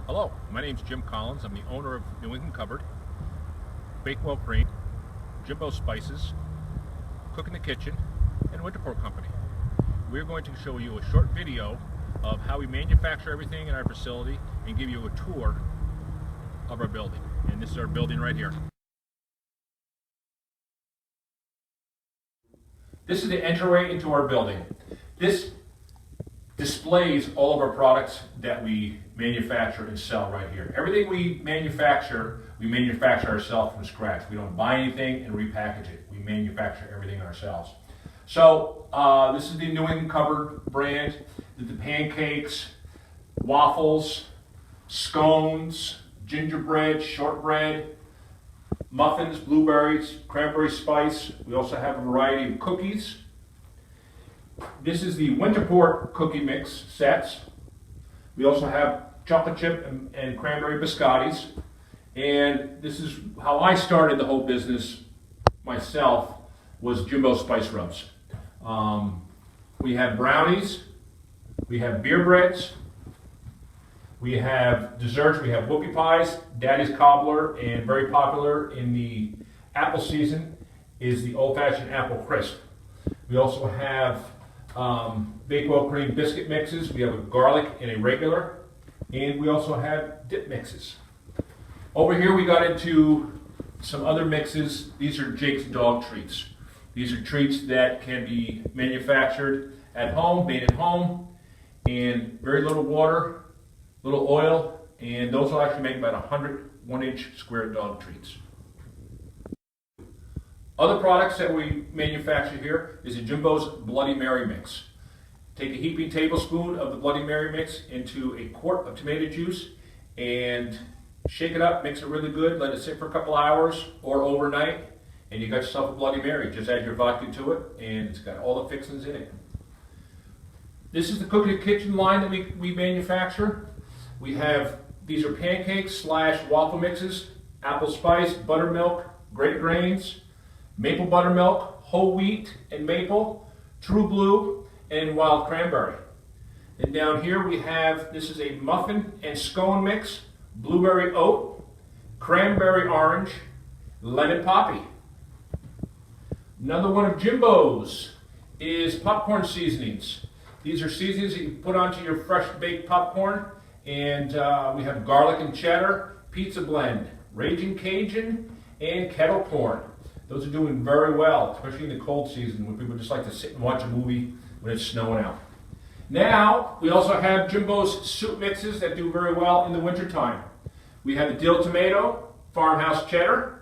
Hello, my name's Jim Collins. I'm the owner of New England Cupboard, Bakewell Cream, Jimbo Spices, Cook in the Kitchen, and Winterport Company. We're going to show you a short video of how we manufacture everything in our facility and give you a tour of our building. And this is our building right here. This is the entryway into our building. This displays all of our products that we manufacture and sell right here. Everything we manufacture ourselves from scratch. We don't buy anything and repackage it. We manufacture everything ourselves. So this is the New England Cupboard brand. The pancakes, waffles, scones, gingerbread, shortbread, muffins, blueberries, cranberry spice. We also have a variety of cookies. This is the Winterport cookie mix sets. We also have chocolate chip and cranberry biscottis. And this is how I started the whole business myself, was Jimbo Spice Rubs. We have brownies, we have beer breads, we have desserts, we have whoopie pies, Daddy's Cobbler, and very popular in the apple season is the old-fashioned apple crisp. We also have Bakewell Cream biscuit mixes. We have a garlic and a regular, and we also have dip mixes. Over here we got into some other mixes. These are Jake's dog treats. These are treats that can be manufactured at home, made at home, and very little water, little oil, and those will actually make about 100 1-inch square dog treats. Other products that we manufacture here is a Jimbo's Bloody Mary mix. Take a heaping tablespoon of the Bloody Mary mix into a quart of tomato juice and shake it up, mix it really good, let it sit for a couple hours or overnight, and you got yourself a Bloody Mary. Just add your vodka to it, and it's got all the fixings in it. This is the Cook in the Kitchen line that we manufacture. These are pancakes / waffle mixes, apple spice, buttermilk, great grains, maple buttermilk, whole wheat and maple, true blue, and wild cranberry. And down here we have, this is a muffin and scone mix, blueberry oat, cranberry orange, lemon poppy. Another one of Jimbo's is popcorn seasonings. These are seasonings that you put onto your fresh baked popcorn, and we have garlic and cheddar, pizza blend, Raging Cajun, and kettle corn. Those are doing very well, especially in the cold season when people just like to sit and watch a movie when it's snowing out. Now, we also have Jimbo's soup mixes that do very well in the wintertime. We have the dill tomato, farmhouse cheddar,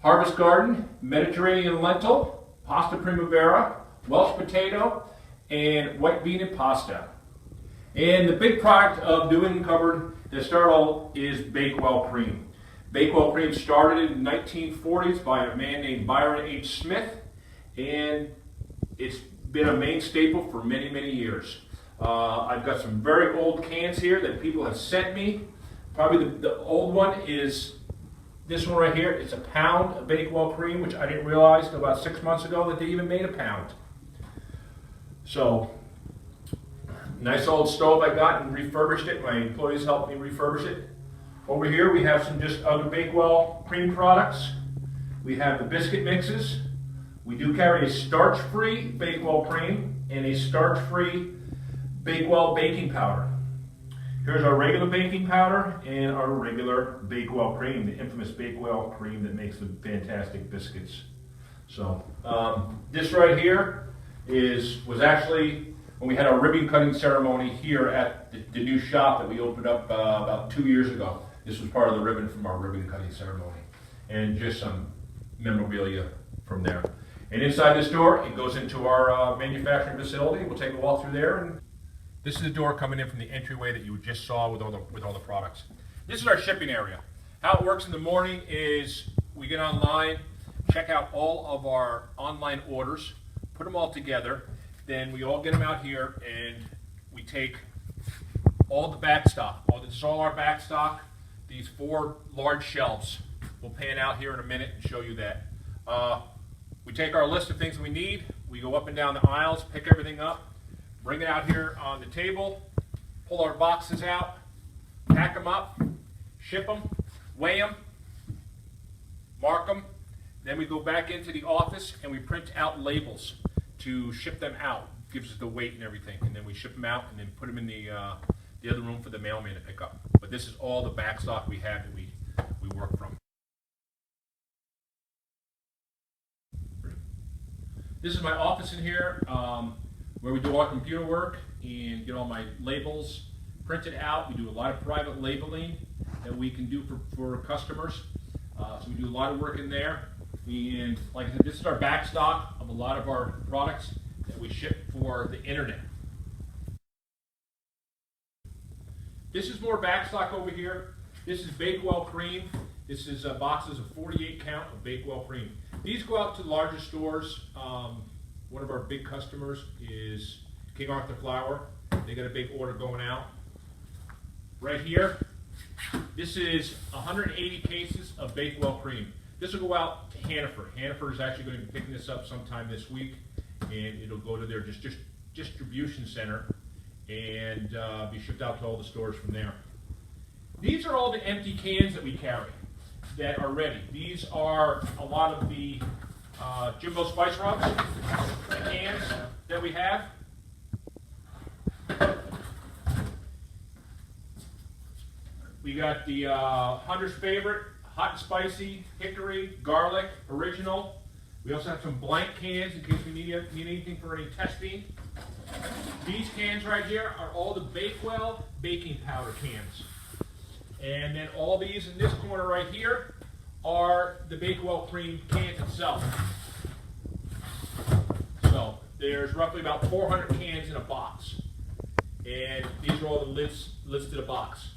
harvest garden, Mediterranean lentil, pasta primavera, Welsh potato, and white bean and pasta. And the big product of New England Cupboard that started all is Bakewell Cream. Bakewell Cream started in the 1940s by a man named Byron H. Smith, and it's been a main staple for many, many years. I've got some very old cans here that people have sent me. Probably the old one is this one right here. It's a pound of Bakewell Cream, which I didn't realize until about 6 months ago that they even made a pound. So, nice old stove I got and refurbished it. My employees helped me refurbish it. Over here we have some just other Bakewell Cream products. We have the biscuit mixes. We do carry a starch-free Bakewell Cream and a starch-free Bakewell baking powder. Here's our regular baking powder and our regular Bakewell Cream, the infamous Bakewell Cream that makes the fantastic biscuits. So this right here was actually when we had our ribbon cutting ceremony here at the new shop that we opened up about 2 years ago. This was part of the ribbon from our ribbon cutting ceremony, and just some memorabilia from there. And inside this door, it goes into our manufacturing facility. We'll take a walk through there. And this is the door coming in from the entryway that you just saw with all the products. This is our shipping area. How it works in the morning is we get online, check out all of our online orders, put them all together. Then we all get them out here, and we take all the back stock. This is all our back stock. These 4 large shelves. We'll pan out here in a minute and show you that. We take our list of things we need. We go up and down the aisles, pick everything up, bring it out here on the table, pull our boxes out, pack them up, ship them, weigh them, mark them. Then we go back into the office and we print out labels to ship them out. Gives us the weight and everything, and then we ship them out and then put them in the other room for the mailman to pick up. But this is all the back stock we have that we work from. This is my office in here where we do our computer work and get all my labels printed out. We do a lot of private labeling that we can do for customers. So we do a lot of work in there. And like I said, this is our back stock of a lot of our products that we ship for the internet. This is more back stock over here. This is Bakewell Cream. This is boxes of 48 count of Bakewell Cream. These go out to larger stores. One of our big customers is King Arthur Flour. They got a big order going out. Right here, this is 180 cases of Bakewell Cream. This will go out to Hannaford. Hannaford is actually going to be picking this up sometime this week, and it'll go to their distribution center and be shipped out to all the stores from there. These are all the empty cans that we carry that are ready. These are a lot of the Jimbo Spice Rubs, the cans that we have. We got the Hunter's Favorite, Hot and Spicy, Hickory, Garlic, Original. We also have some blank cans in case we need anything for any testing. These cans right here are all the Bakewell baking powder cans. And then all these in this corner right here are the Bakewell Cream cans itself. So there's roughly about 400 cans in a box. And these are all the lids to the box.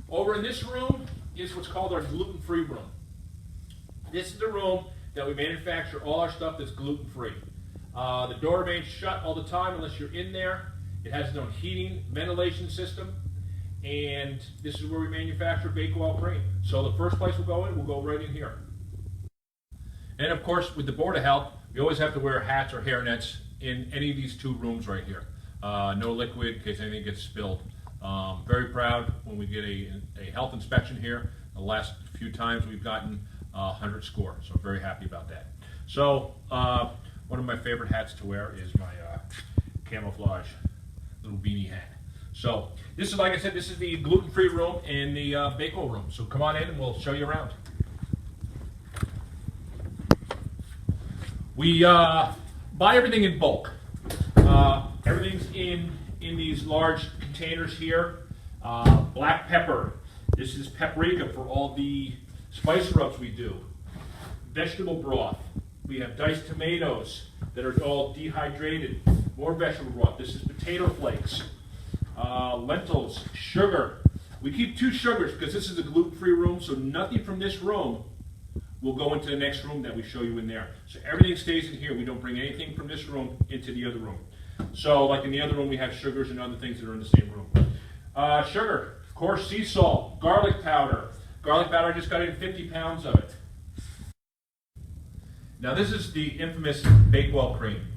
Over in this room is what's called our gluten-free room. This is the room that we manufacture all our stuff that's gluten-free. The door remains shut all the time unless you're in there. It has its own heating, ventilation system, and this is where we manufacture Bakewell Cream. So the first place we'll go in, we'll go right in here. And of course, with the Board of Health, we always have to wear hats or hairnets in any of these two rooms right here. No liquid in case anything gets spilled. Very proud when we get a health inspection here. The last few times we've gotten 100 score, so I'm very happy about that. So one of my favorite hats to wear is my camouflage little beanie hat. So this is, like I said, this is the gluten-free room and the Bakewell room. So come on in and we'll show you around. We buy everything in bulk. Everything's in these large containers here. Black pepper. This is paprika for all the spice rubs we do. Vegetable broth. We have diced tomatoes that are all dehydrated. More vegetable broth. This is potato flakes. Lentils. Sugar. We keep 2 sugars because this is a gluten-free room, so nothing from this room will go into the next room that we show you in there. So everything stays in here. We don't bring anything from this room into the other room. So like in the other room, we have sugars and other things that are in the same room. Sugar, of course, sea salt, garlic powder. Garlic powder, I just got in 50 pounds of it. Now this is the infamous Bakewell Cream.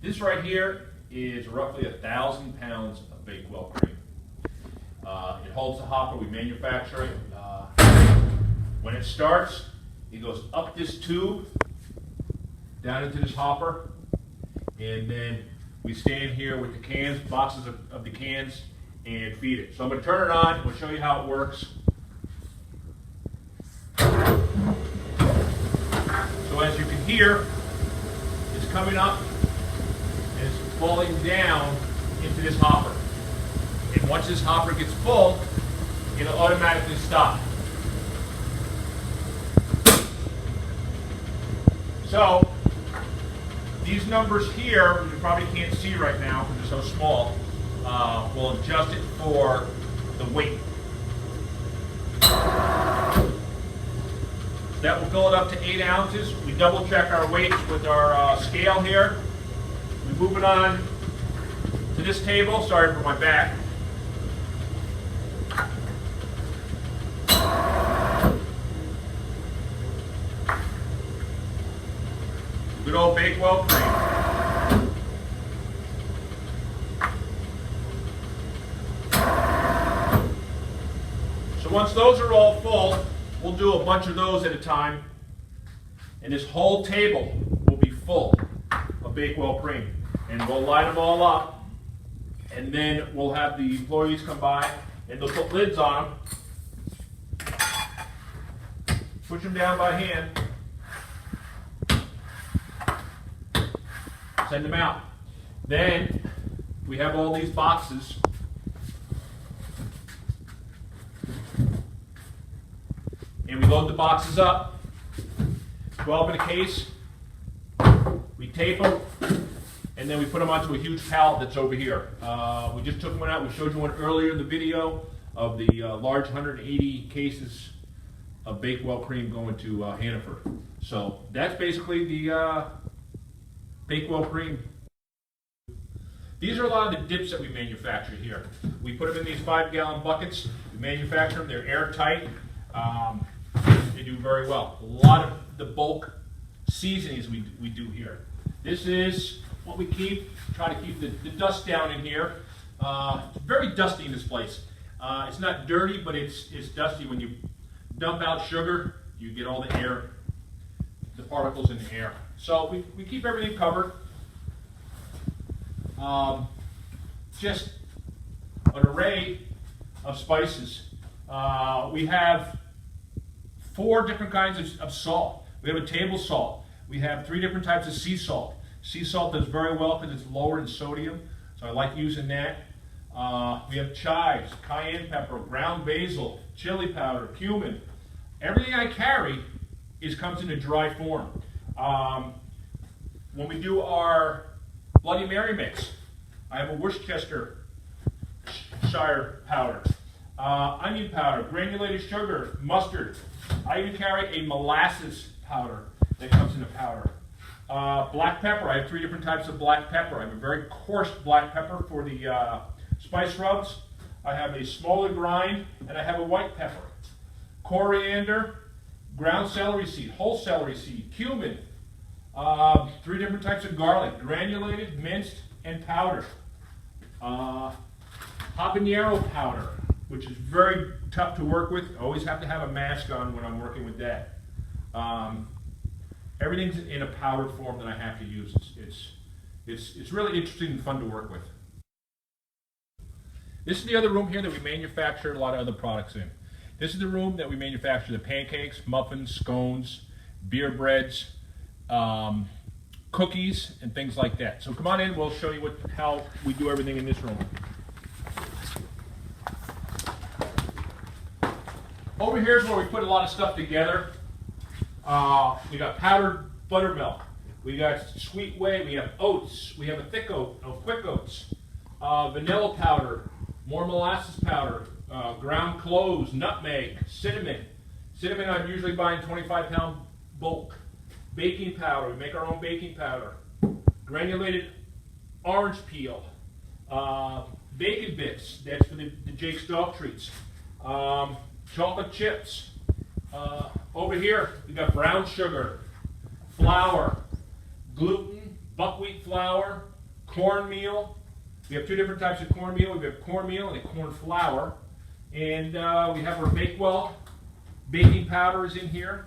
This right here is roughly 1,000 pounds of Bakewell Cream. It holds the hopper, we manufacture it. When it starts, it goes up this tube, down into this hopper, and then we stand here with the cans, boxes of the cans, and feed it. So I'm going to turn it on, we'll show you how it works. So as you can hear, it's coming up and it's falling down into this hopper. And once this hopper gets full, it'll automatically stop. So these numbers here, you probably can't see right now because they're so small, we'll adjust it for the weight. That will fill it up to 8 ounces. We double check our weights with our scale here. We move it on to this table. Sorry for my back. Good old Bakewell Cream. So once those are all full, we'll do a bunch of those at a time. And this whole table will be full of Bakewell Cream. And we'll line them all up. And then we'll have the employees come by and they'll put lids on them. Push them down by hand. Send them out. Then we have all these boxes. And we load the boxes up. 12 in a case. We tape them. And then we put them onto a huge pallet that's over here. We just took one out. We showed you one earlier in the video of the large 180 cases of Bakewell Cream going to Hannaford. So that's basically the Bakewell Cream. These are a lot of the dips that we manufacture here. We put them in these 5-gallon buckets. We manufacture them. They're airtight. They do very well. A lot of the bulk seasonings we do here. This is what we keep. Try to keep the dust down in here. It's very dusty in this place. It's not dirty, but it's dusty. When you dump out sugar, you get all the air, the particles in the air. So we keep everything covered. Just an array of spices. We have 4 different kinds of salt. We have a table salt. We have 3 different types of sea salt. Sea salt does very well because it's lower in sodium, so I like using that. We have chives, cayenne pepper, ground basil, chili powder, cumin. Everything I carry comes in a dry form. When we do our Bloody Mary mix, I have a Worcestershire powder, onion powder, granulated sugar, mustard. I even carry a molasses powder that comes in a powder. Black pepper, I have 3 different types of black pepper. I have a very coarse black pepper for the spice rubs. I have a smaller grind, and I have a white pepper. Coriander, ground celery seed, whole celery seed, cumin. 3 different types of garlic, granulated, minced, and powdered. Habanero powder, which is very tough to work with. I always have to have a mask on when I'm working with that. Everything's in a powdered form that I have to use. It's really interesting and fun to work with. This is the other room here that we manufacture a lot of other products in. This is the room that we manufacture the pancakes, muffins, scones, beer breads, cookies, and things like that. So come on in, we'll show you how we do everything in this room. Over here is where we put a lot of stuff together. We got powdered buttermilk. We got sweet whey. We have oats. We have a thick oat, quick oats. Vanilla powder, more molasses powder, ground cloves, nutmeg, cinnamon. Cinnamon I'm usually buying 25-pound bulk. Baking powder. We make our own baking powder. Granulated orange peel. Bacon bits. That's for the Jake's dog treats. Chocolate chips. Over here, we got brown sugar, flour, gluten, buckwheat flour, cornmeal. We have 2 different types of cornmeal. We have cornmeal and a corn flour. And we have our Bakewell baking powder is in here.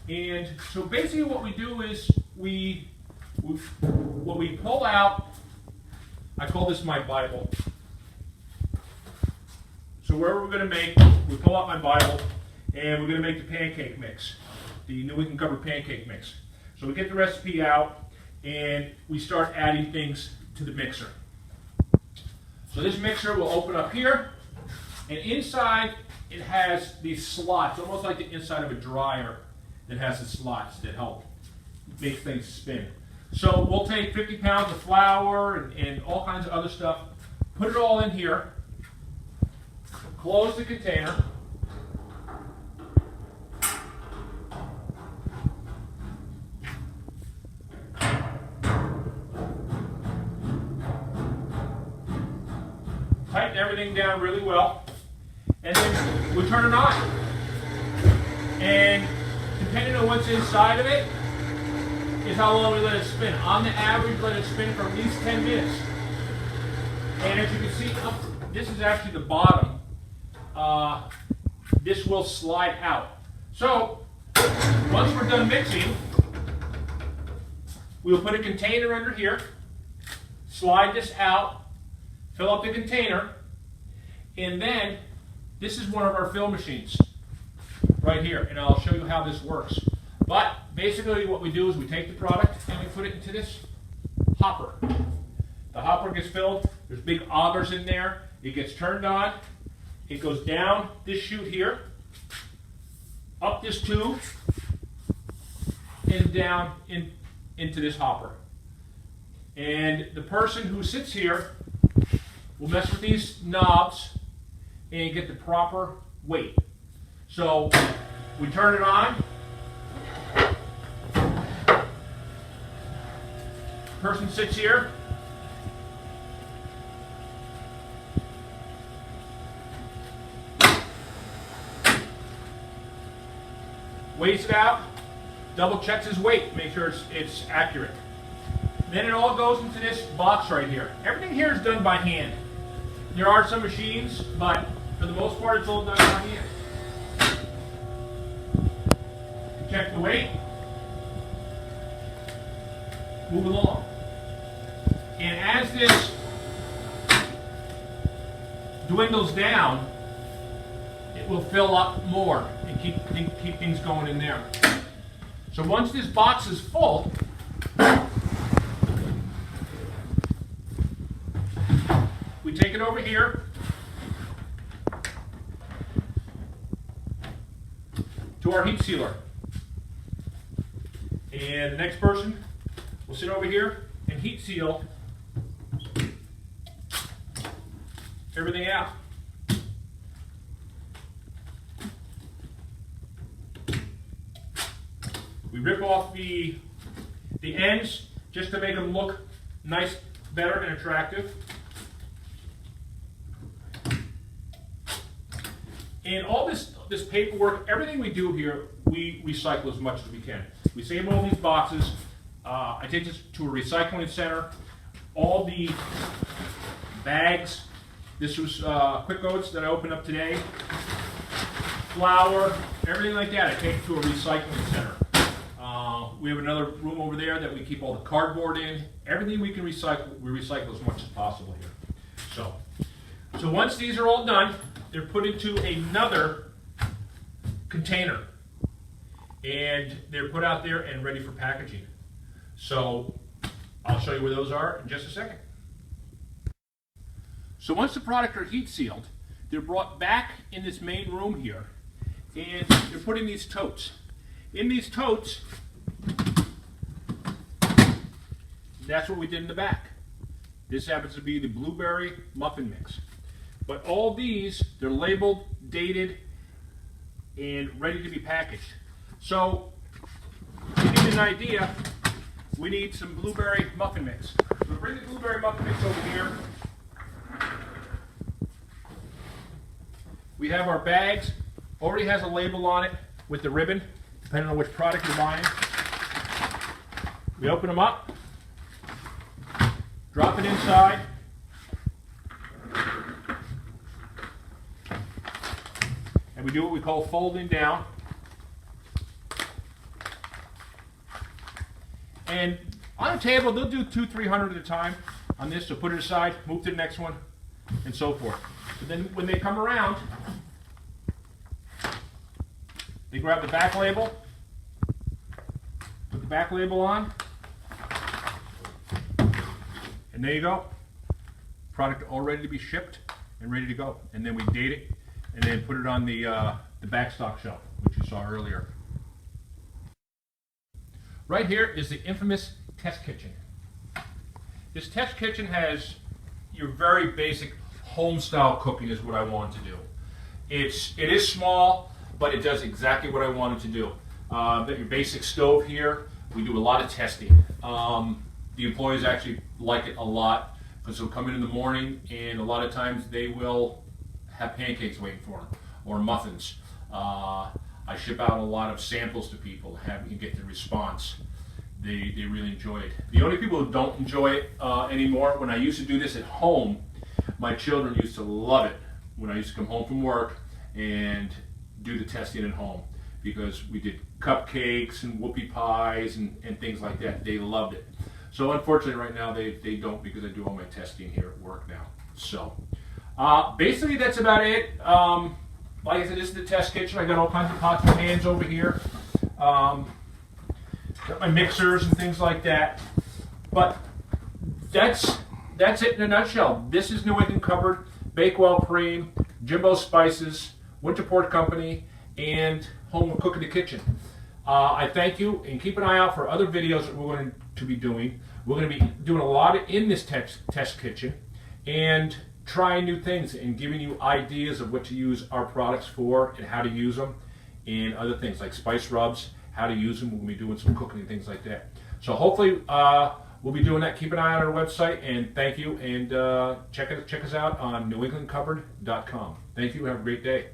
And so basically what we do is what we pull out, I call this my Bible. So wherever we're going to make, we pull out my Bible, and we're going to make the pancake mix, the New England covered pancake mix. So we get the recipe out, and we start adding things to the mixer. So this mixer will open up here, and inside it has these slots, almost like the inside of a dryer that has the slots that help make things spin. So we'll take 50 pounds of flour and all kinds of other stuff, put it all in here, close the container, tighten everything down really well, and then we turn it on. And depending on what's inside of it is how long we let it spin. On the average, let it spin for at least 10 minutes. And as you can see, this is actually the bottom. this will slide out. So once we're done mixing, we'll put a container under here, slide this out, fill up the container, and then this is one of our fill machines right here, and I'll show you how this works. But basically what we do is we take the product and we put it into this hopper. The hopper gets filled, there's big augers in there, it gets turned on, it goes down this chute here, up this tube, and down into this hopper. And the person who sits here will mess with these knobs and get the proper weight. So we turn it on. Person sits here. Weighs it out, double checks his weight, make sure it's accurate. Then it all goes into this box right here. Everything here is done by hand. There are some machines, but for the most part it's all done by hand. Check the weight, move along. And as this dwindles down, it will fill up more and keep things going in there. So once this box is full, we take it over here to our heat sealer. And the next person will sit over here and heat seal everything out. We rip off the ends just to make them look nice, better, and attractive. And all this paperwork, everything we do here, we recycle as much as we can. We save all these boxes. I take this to a recycling center. All the bags, this was Quick Oats that I opened up today. Flour, everything like that, I take it to a recycling center. We have another room over there that we keep all the cardboard in. Everything we can recycle, we recycle as much as possible here. So once these are all done, they're put into another container. And they're put out there and ready for packaging. So I'll show you where those are in just a second. So once the product are heat sealed, they're brought back in this main room here, and they're put in these totes. In these totes, that's what we did in the back. This happens to be the blueberry muffin mix. But all these, they're labeled, dated, and ready to be packaged. So, to give you an idea, we need some blueberry muffin mix. So bring the blueberry muffin mix over here. We have our bags. Already has a label on it with the ribbon, depending on which product you're buying. We open them up, drop it inside, and we do what we call folding down. And on a table, they'll do 200-300 at a time on this, so put it aside, move to the next one, and so forth. So then when they come around, they grab the back label, put the back label on, and there you go. Product all ready to be shipped and ready to go. And then we date it and then put it on the backstock shelf, which you saw earlier. Right here is the infamous test kitchen. This test kitchen has your very basic home style cooking is what I want to do. It is small, but it does exactly what I wanted to do. Got your basic stove here. We do a lot of testing. The employees actually like it a lot because they'll come in the morning and a lot of times they will have pancakes waiting for them or muffins. I ship out a lot of samples to people to have you get the response. They really enjoy it. The only people who don't enjoy it anymore, when I used to do this at home, my children used to love it when I used to come home from work and do the testing at home, because we did cupcakes and whoopie pies and things like that. They loved it. So unfortunately right now they don't, because I do all my testing here at work now. So basically that's about it. Like I said, this is the test kitchen. I got all kinds of pots and pans over here. Got my mixers and things like that. But that's it in a nutshell. This is New England Cupboard, Bakewell Cream, Jimbo's Spices, Winterport Company, and Home Cook in the Kitchen. I thank you, and keep an eye out for other videos that we're going to be doing. We're going to be doing a lot in this test kitchen and trying new things and giving you ideas of what to use our products for and how to use them, and other things like spice rubs, how to use them when we're doing some cooking and things like that. So hopefully we'll be doing that. Keep an eye on our website, and thank you, and check us out on newenglandcupboard.com. Thank you. Have a great day.